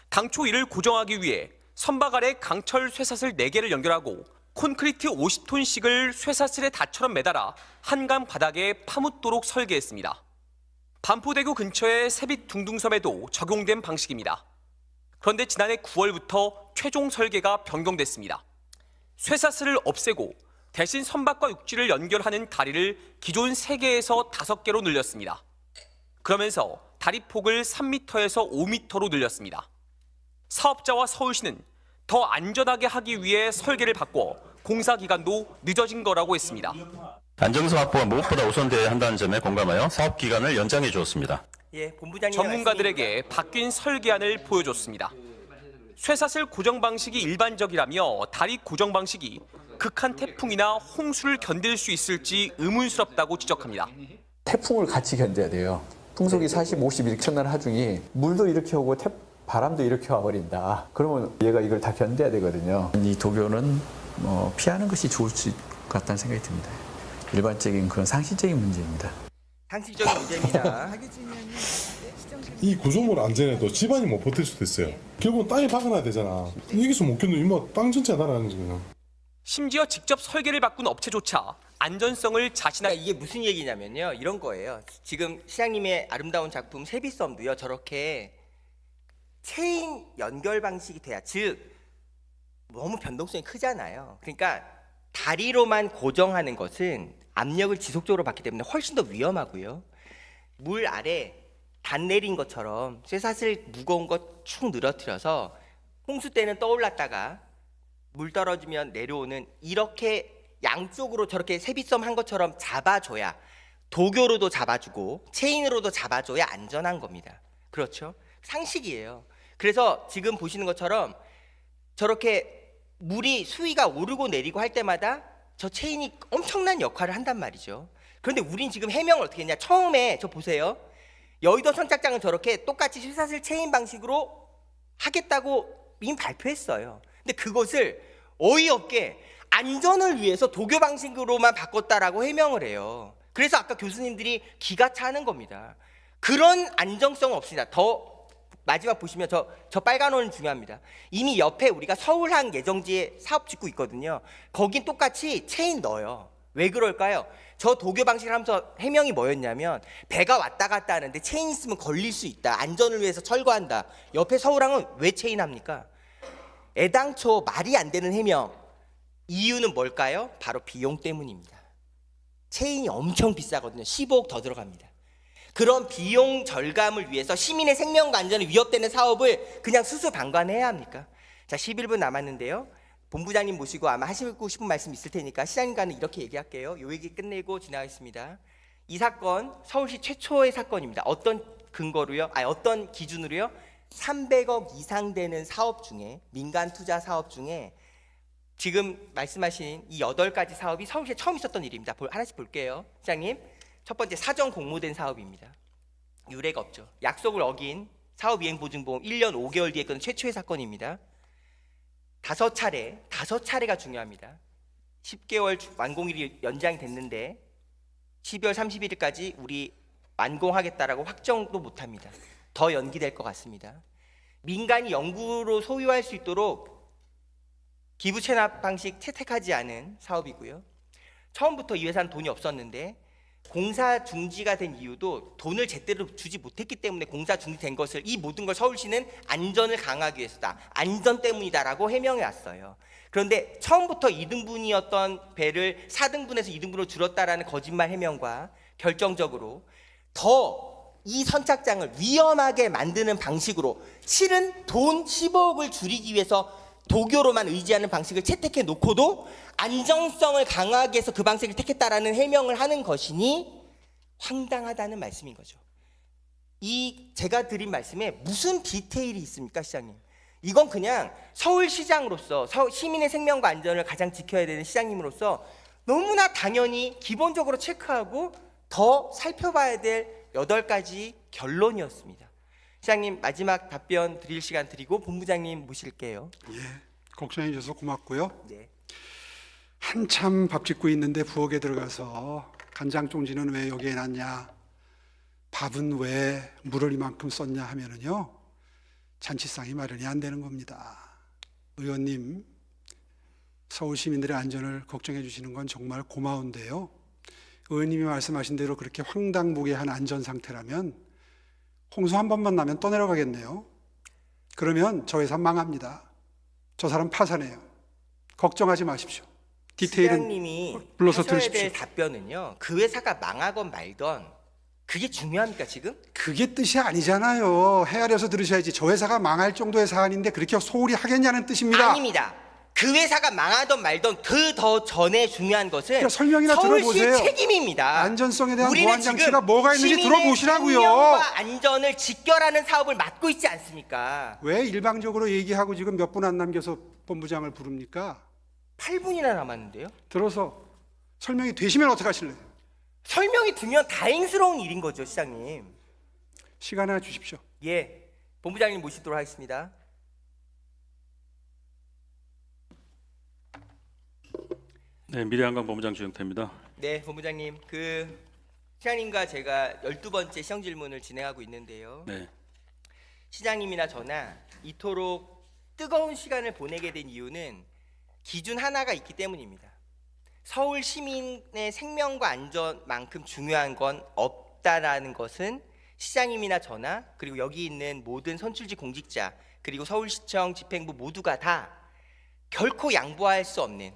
당초 이를 고정하기 위해 선박 아래 강철 쇠사슬 4개를 연결하고 콘크리트 50톤씩을 쇠사슬에 닷처럼 매달아 한강 바닥에 파묻도록 설계했습니다. 반포대교 근처의 세빛 둥둥섬에도 적용된 방식입니다. 그런데 지난해 9월부터 최종 설계가 변경됐습니다. 쇠사슬을 없애고 대신 선박과 육지를 연결하는 다리를 기존 3개에서 5개로 늘렸습니다. 그러면서 다리 폭을 3m에서 5m로 늘렸습니다. 사업자와 서울시는 더 안전하게 하기 위해 설계를 바꿔 공사 기간도 늦어진 거라고 했습니다. 안정성 확보가 무엇보다 우선되어야 한다는 점에 공감하여 사업 기간을 연장해 주었습니다. 예, 본부장님 전문가들에게 바뀐 설계안을 보여줬습니다. 쇠사슬 고정 방식이 일반적이라며 다리 고정 방식이 극한 태풍이나 홍수를 견딜 수 있을지 의문스럽다고 지적합니다. 태풍을 같이 견뎌야 돼요. 풍속이 40, 50 이렇게 천날 하중이 물도 이렇게 오고 바람도 이렇게 와버린다. 그러면 얘가 이걸 다 견뎌야 되거든요. 이 도교는 피하는 것이 좋을 것 같다는 생각이 듭니다. 일반적인 그런 상식적인 문제입니다. 상식적인 문제입니다. 이 구조물 안전에도 집안이 못 버틸 수도 있어요. 결국은 땅에 박아놔야 되잖아. 여기서 못 견디면 이모 땅 전체가 날아가는 거죠. 심지어 직접 설계를 바꾼 업체조차 안전성을 자신하게 그러니까 이게 무슨 얘기냐면요. 이런 거예요. 지금 시장님의 아름다운 작품 세비섬도요. 저렇게 체인 연결 방식이 돼야, 즉 너무 변동성이 크잖아요. 그러니까 다리로만 고정하는 것은 압력을 지속적으로 받기 때문에 훨씬 더 위험하고요. 물 아래 단 내린 것처럼 쇠사슬 무거운 것 축 늘어뜨려서 홍수 때는 떠올랐다가 물 떨어지면 내려오는, 이렇게 양쪽으로 저렇게 세비섬 한 것처럼 잡아줘야, 도교로도 잡아주고 체인으로도 잡아줘야 안전한 겁니다. 그렇죠? 상식이에요. 그래서 지금 보시는 것처럼 저렇게 물이 수위가 오르고 내리고 할 때마다 저 체인이 엄청난 역할을 한단 말이죠. 그런데 우린 지금 해명을 어떻게 했냐? 처음에 저 보세요. 여의도 선착장은 저렇게 똑같이 쇠사슬 체인 방식으로 하겠다고 이미 발표했어요. 근데 그것을 어이없게 안전을 위해서 도교 방식으로만 바꿨다라고 해명을 해요. 그래서 아까 교수님들이 기가 차는 겁니다. 그런 안정성 없습니다. 더 마지막 보시면 저 빨간 원은 중요합니다. 이미 옆에 우리가 서울항 예정지에 사업 짓고 있거든요. 거긴 똑같이 체인 넣어요. 왜 그럴까요? 저 도교 방식을 하면서 해명이 뭐였냐면, 배가 왔다 갔다 하는데 체인 있으면 걸릴 수 있다. 안전을 위해서 철거한다. 옆에 서울항은 왜 체인 합니까? 애당초 말이 안 되는 해명. 이유는 뭘까요? 바로 비용 때문입니다. 체인이 엄청 비싸거든요. 15억 더 들어갑니다. 그런 비용 절감을 위해서 시민의 생명과 안전이 위협되는 사업을 그냥 수수방관해야 합니까? 자, 11분 남았는데요. 본부장님 모시고 아마 하시고 싶은 말씀 있을 테니까 시장님과는 이렇게 얘기할게요. 요 얘기 끝내고 지나가겠습니다. 이 사건 서울시 최초의 사건입니다. 어떤 근거로요? 어떤 기준으로요? 300억 이상 되는 사업 중에, 민간 투자 사업 중에 지금 말씀하신 이 8가지 사업이 서울시에 처음 있었던 일입니다. 하나씩 볼게요. 시장님, 첫 번째 사전 공모된 사업입니다. 유례가 없죠. 약속을 어긴 사업이행보증보험 1년 5개월 뒤에 건 최초의 사건입니다. 5차례가 중요합니다. 10개월 완공일이 연장이 됐는데 12월 31일까지 우리 완공하겠다라고 확정도 못합니다. 더 연기될 것 같습니다. 민간이 영구로 소유할 수 있도록 기부 체납 방식 채택하지 않은 사업이고요. 처음부터 이 회사는 돈이 없었는데 공사 중지가 된 이유도 돈을 제대로 주지 못했기 때문에 공사 중지된 것을 이 모든 걸 서울시는 안전을 강화하기 위해서다. 안전 때문이다라고 해명해 왔어요. 그런데 처음부터 2등분이었던 배를 4등분에서 2등분으로 줄였다라는 거짓말 해명과 결정적으로 더 이 선착장을 위험하게 만드는 방식으로 실은 돈 15억을 줄이기 위해서 도교로만 의지하는 방식을 채택해 놓고도 안정성을 강화하기 위해서 그 방식을 택했다라는 해명을 하는 것이니 황당하다는 말씀인 거죠. 이 제가 드린 말씀에 무슨 디테일이 있습니까, 시장님? 이건 그냥 서울시장으로서 시민의 생명과 안전을 가장 지켜야 되는 시장님으로서 너무나 당연히 기본적으로 체크하고 더 살펴봐야 될 8가지 결론이었습니다. 시장님 마지막 답변 드릴 시간 드리고 본부장님 모실게요. 예, 걱정해 주셔서 고맙고요. 네. 한참 밥 짓고 있는데 부엌에 들어가서 간장 종지는 왜 여기에 놨냐, 밥은 왜 물을 이만큼 썼냐 하면은요, 잔치상이 마련이 안 되는 겁니다. 의원님, 서울 시민들의 안전을 걱정해 주시는 건 정말 고마운데요. 의원님이 말씀하신 대로 그렇게 황당무계한 안전 상태라면 홍수 한 번만 나면 떠내려가겠네요. 그러면 저 회사 망합니다. 저 사람 파산해요. 걱정하지 마십시오. 디테일은 시장님이 불러서 하셔야 들으십시오. 될 답변은요, 그 회사가 망하건 말건 그게 중요합니까 지금? 그게 뜻이 아니잖아요. 헤아려서 들으셔야지. 저 회사가 망할 정도의 사안인데 그렇게 소홀히 하겠냐는 뜻입니다. 아닙니다. 그 회사가 망하던 말던 그 더 전에 중요한 것은 그러니까 설명이나 서울시 들어보세요. 책임입니다. 안전성에 대한 우리는 보안 장치가 지금 뭐가 있는지 시민의 들어보시라고요. 생명과 안전을 직결하는 사업을 맡고 있지 않습니까? 왜 일방적으로 얘기하고 지금 몇 분 안 남겨서 본부장을 부릅니까? 8분이나 남았는데요. 들어서 설명이 되시면 어떡하실래요? 설명이 되면 다행스러운 일인 거죠, 시장님. 시간 하나 주십시오. 예, 본부장님 모시도록 하겠습니다. 네, 미래한강 본부장 주영태입니다. 네, 본부장님, 시장님과 제가 12번째 시정 질문을 진행하고 있는데요. 네, 시장님이나 저나 이토록 뜨거운 시간을 보내게 된 이유는 기준 하나가 있기 때문입니다. 서울 시민의 생명과 안전만큼 중요한 건 없다라는 것은 시장님이나 저나 그리고 여기 있는 모든 선출직 공직자 그리고 서울시청 집행부 모두가 다 결코 양보할 수 없는,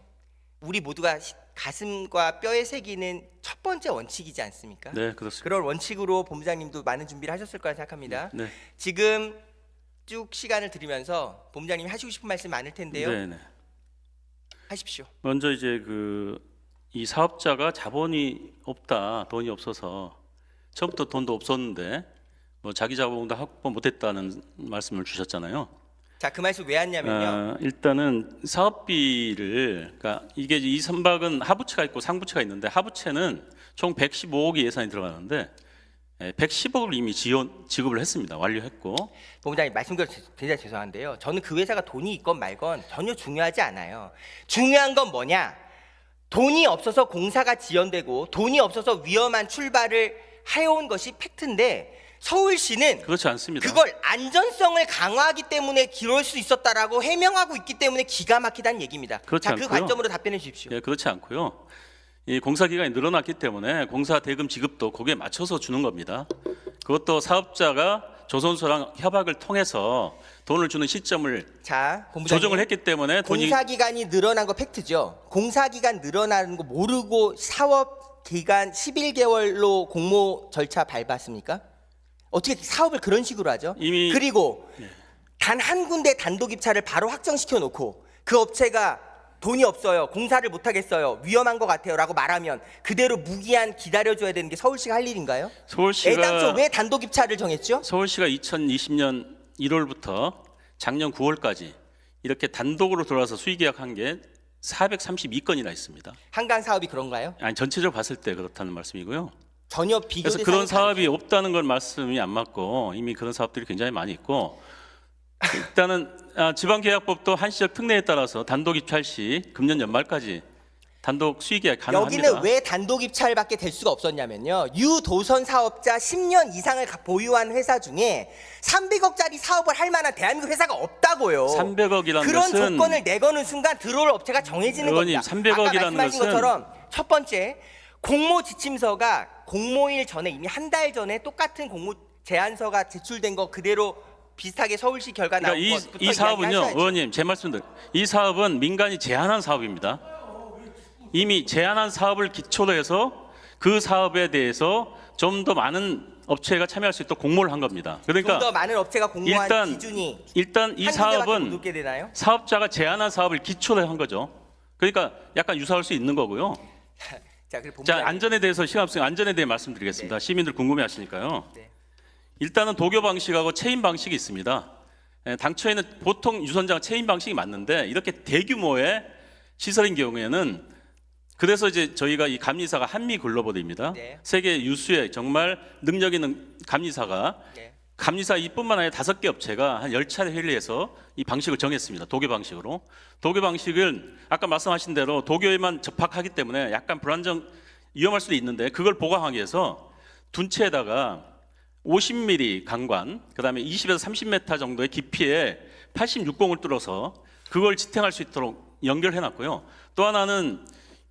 우리 모두가 가슴과 뼈에 새기는 첫 번째 원칙이지 않습니까? 네, 그렇습니다. 그런 원칙으로 본부장님도 많은 준비를 하셨을 거라 생각합니다. 네, 지금 쭉 시간을 드리면서 본부장님이 하시고 싶은 말씀 많을 텐데요. 네, 네. 하십시오. 먼저 이제 이 사업자가 자본이 없다, 돈이 없어서 처음부터 돈도 없었는데 뭐 자기 자본도 확보 못했다는 말씀을 주셨잖아요. 자, 그 말씀 왜 하냐면요. 일단은 사업비를, 그러니까 이게 이 선박은 하부채가 있고 상부채가 있는데 하부채는 총 115억이 예산이 들어가는데 110억을 이미 지급을 했습니다. 완료했고. 본부장님 말씀드려서 굉장히 죄송한데요. 저는 그 회사가 돈이 있건 말건 전혀 중요하지 않아요. 중요한 건 뭐냐? 돈이 없어서 공사가 지연되고 돈이 없어서 위험한 출발을 해온 것이 팩트인데 서울시는 그렇지 않습니다. 그걸 안전성을 강화하기 때문에 그럴 수 있었다라고 해명하고 있기 때문에 기가 막히다는 얘기입니다. 그렇지 자, 그 않고요. 관점으로 답변해 주십시오. 예, 그렇지 않고요. 이 공사 기간이 늘어났기 때문에 공사 대금 지급도 거기에 맞춰서 주는 겁니다. 그것도 사업자가 조선소랑 협약을 통해서 돈을 주는 시점을 자, 본부장님, 조정을 했기 때문에 돈이 공사 기간이 늘어난 거 팩트죠. 공사 기간 늘어나는 거 모르고 사업 기간 11개월로 공모 절차 밟았습니까? 어떻게 사업을 그런 식으로 하죠? 이미 그리고 단 한 군데 단독 입찰을 바로 확정시켜 놓고 그 업체가 돈이 없어요, 공사를 못 하겠어요, 위험한 것 같아요라고 말하면 그대로 무기한 기다려줘야 되는 게 서울시가 할 일인가요? 애당초 왜 단독 입찰을 정했죠? 서울시가 2020년 1월부터 작년 9월까지 이렇게 단독으로 들어와서 수의 계약한 게 432건이나 있습니다. 한강 사업이 그런가요? 아니, 전체적으로 봤을 때 그렇다는 말씀이고요. 전혀 비교 그래서 대상이 그런 사업이 없다는 건 말씀이 안 맞고 이미 그런 사업들이 굉장히 많이 있고, 일단은 지방계약법도 한시적 특례에 따라서 단독 입찰 시 금년 연말까지 단독 수의 계약 가능합니다. 여기는 왜 단독 입찰밖에 될 수가 없었냐면요. 유도선 사업자 10년 이상을 보유한 회사 중에 300억짜리 사업을 할 만한 대한민국 회사가 없다고요. 300억이라는 그런 것은 조건을 내거는 순간 들어올 업체가 정해지는 의원님, 겁니다. 300억이라는 아까 말씀하신 것은 것처럼 첫 번째 공모 지침서가 공모일 전에 이미 한 달 전에 똑같은 공모 제안서가 제출된 거 그대로 비슷하게 서울시 결과 나온 그러니까 것부터 이 사업은요, 이야기하셔야죠. 의원님 제 말씀대로 이 사업은 민간이 제안한 사업입니다. 이미 제안한 사업을 기초로 해서 그 사업에 대해서 좀 더 많은 업체가 참여할 수 있도록 공모를 한 겁니다. 그러니까 좀 더 많은 업체가 공모한 일단 기준이 이 한 군데밖에 못 사업은 놓게 되나요? 사업자가 제안한 사업을 기초로 한 거죠. 그러니까 약간 유사할 수 있는 거고요. 자, 그리고 자, 본부장님. 안전에 대해서 시간 없으니까 안전에 대해 말씀드리겠습니다. 시민들 궁금해하시니까요. 네. 일단은 도교 방식하고 체인 방식이 있습니다. 당초에는 보통 유선장 체인 방식이 맞는데 이렇게 대규모의 시설인 경우에는 그래서 이제 저희가 이 감리사가 한미글로벌입니다. 네. 세계 유수의 정말 능력 있는 감리사가 네. 감리사 이뿐만 아니라 5개 업체가 한 10차례 회의해서 이 방식을 정했습니다. 도교 방식으로. 도교 방식은 아까 말씀하신 대로 도교에만 접합하기 때문에 약간 불안정 위험할 수도 있는데 그걸 보강하기 위해서 둔체에다가 50mm 강관, 그다음에 20에서 30m 정도의 깊이에 86공을 뚫어서 그걸 지탱할 수 있도록 연결해 놨고요. 또 하나는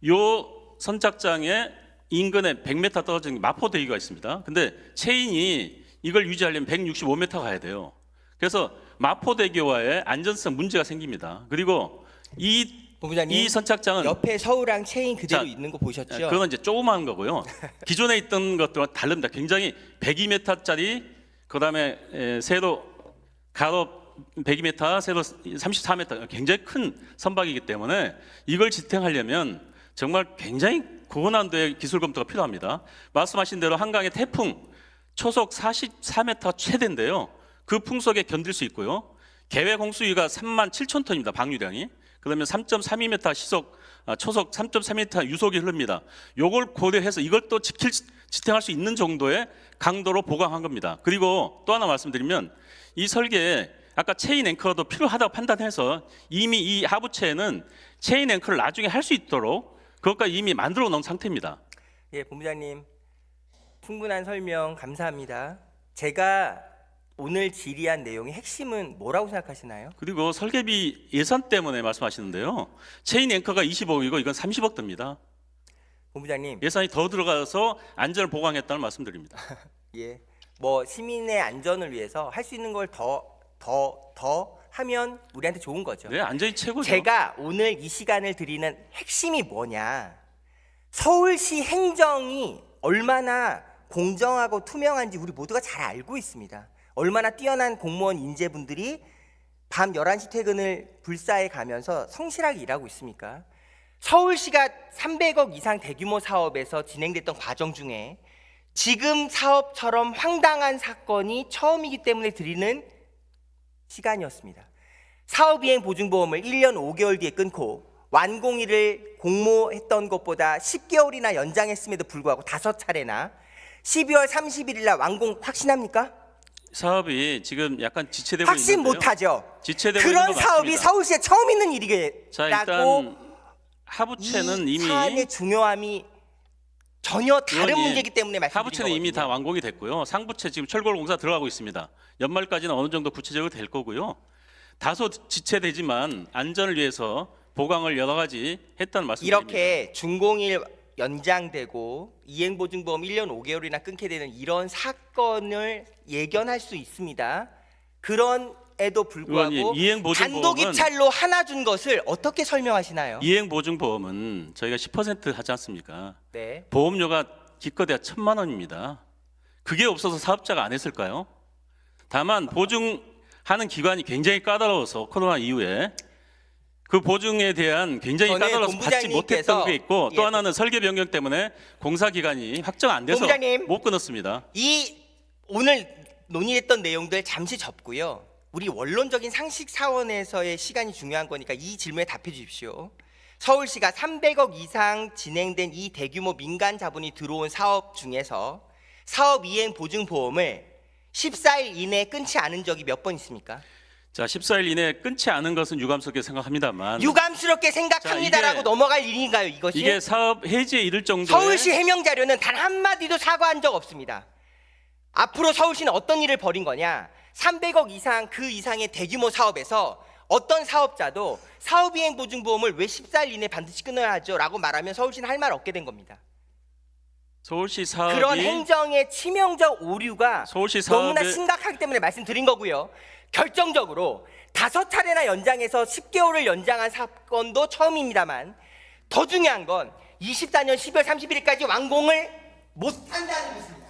요 선착장에 인근에 100m 떨어진 마포대교가 있습니다. 근데 체인이 이걸 유지하려면 165m 가야 돼요. 그래서 마포대교와의 안전성 문제가 생깁니다. 그리고 본부장님, 이 선착장은 옆에 서울항 체인 그대로 자, 있는 거 보셨죠? 그건 이제 조그마한 거고요. 기존에 있던 것들과 다릅니다. 굉장히 102m짜리, 그다음에 세로 가로 102m, 세로 34m, 굉장히 큰 선박이기 때문에 이걸 지탱하려면 정말 굉장히 고난도의 기술 검토가 필요합니다. 말씀하신 대로 한강의 태풍 초속 44m 최대인데요. 그 풍속에 견딜 수 있고요. 계획 홍수위가 37,000톤입니다. 방류량이. 그러면 3.32m 시속 초속 3.3m 유속이 흐릅니다. 요걸 고려해서 이걸 또 지탱할 수 있는 정도의 강도로 보강한 겁니다. 그리고 또 하나 말씀드리면 이 설계에 아까 체인 앵커도 필요하다고 판단해서 이미 이 하부체에는 체인 앵커를 나중에 할 수 있도록 그것까지 이미 만들어 놓은 상태입니다. 예, 본부장님 충분한 설명 감사합니다. 제가 오늘 질의한 내용의 핵심은 뭐라고 생각하시나요? 그리고 설계비 예산 때문에 말씀하시는데요. 체인 앵커가 20억이고 이건 30억 듭니다. 본부장님, 예산이 더 들어가서 안전을 보강했다는 말씀드립니다. 예, 뭐 시민의 안전을 위해서 할 수 있는 걸 더 하면 우리한테 좋은 거죠. 네, 안전이 최고죠. 제가 오늘 이 시간을 드리는 핵심이 뭐냐? 서울시 행정이 얼마나 공정하고 투명한지 우리 모두가 잘 알고 있습니다. 얼마나 뛰어난 공무원 인재분들이 밤 11시 퇴근을 불사해 가면서 성실하게 일하고 있습니까? 서울시가 300억 이상 대규모 사업에서 진행됐던 과정 중에 지금 사업처럼 황당한 사건이 처음이기 때문에 드리는 시간이었습니다. 사업이행 보증보험을 1년 5개월 뒤에 끊고 완공일을 공모했던 것보다 10개월이나 연장했음에도 불구하고 5차례나 12월 31일 날 완공 확신합니까? 사업이 지금 약간 지체되고 확신 있는데요. 못하죠. 지체되고 그런 있는 거 사업이 맞습니다. 서울시에 처음 있는 자, 일이라고 일단 하부체는 이 이미 사안의 중요함이 전혀 다른 의원님, 문제이기 때문에 말씀드린 하부체는 거거든요. 이미 다 완공이 됐고요. 상부체 지금 철골 공사 들어가고 있습니다. 연말까지는 어느 정도 구체적으로 될 거고요. 다소 지체되지만 안전을 위해서 보강을 여러 가지 했다는 말씀드립니다. 이렇게 준공일 연장되고 이행보증보험 1년 5개월이나 끊게 되는 이런 사건을 예견할 수 있습니다. 그런에도 불구하고 의원님, 이행보증보험은 단독 입찰로 하나 준 것을 어떻게 설명하시나요? 이행보증보험은 저희가 10% 하지 않습니까? 네. 보험료가 기껏해야 1,000만 원입니다. 그게 없어서 사업자가 안 했을까요? 다만 보증하는 기관이 굉장히 까다로워서 코로나 이후에 그 보증에 대한 굉장히 저는 까다로워서 받지 본부장님께서 못했던 게 있고 또 예. 하나는 설계 변경 때문에 공사 기간이 확정 안 돼서 본부장님. 못 끊었습니다. 이 오늘 논의했던 내용들 잠시 접고요. 우리 원론적인 상식 사원에서의 시간이 중요한 거니까 이 질문에 답해 주십시오. 서울시가 300억 이상 진행된 이 대규모 민간 자본이 들어온 사업 중에서 사업 이행 보증 보험을 14일 이내에 끊지 않은 적이 몇 번 있습니까? 자, 14일 이내에 끊지 않은 것은 유감스럽게 생각합니다만 유감스럽게 생각합니다라고 자, 이게- 넘어갈 일인가요, 이것이? 이게 사업 해지에 이를 정도의 서울시 해명 자료는 단 한마디도 사과한 적 없습니다. 앞으로 서울시는 어떤 일을 벌인 거냐? 300억 이상 그 이상의 대규모 사업에서 어떤 사업자도 사업이행 보증보험을 왜 14일 이내에 반드시 끊어야 하죠? 라고 말하면 서울시는 할 말 없게 된 겁니다. 서울시 사업이 그런 행정의 치명적 오류가 서울시 너무나 사업의 심각하기 때문에 말씀드린 거고요. 결정적으로 5차례나 연장해서 10개월을 연장한 사건도 처음입니다만 더 중요한 건 24년 12월 31일까지 완공을 못한다는 것입니다.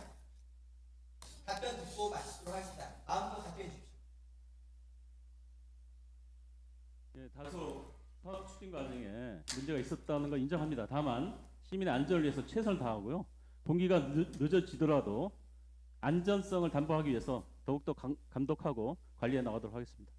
답변 듣고 마치도록 하겠습니다. 다음 분 답변해 주십시오. 예, 다소 사업 추진 과정에 문제가 있었다는 걸 인정합니다. 다만 시민의 안전을 위해서 최선을 다하고요. 동기가 늦어지더라도 안전성을 담보하기 위해서 더욱더 감독하고 관리해 나가도록 하겠습니다.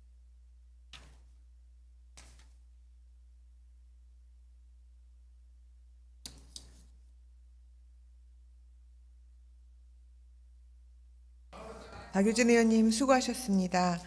박유진 의원님 수고하셨습니다.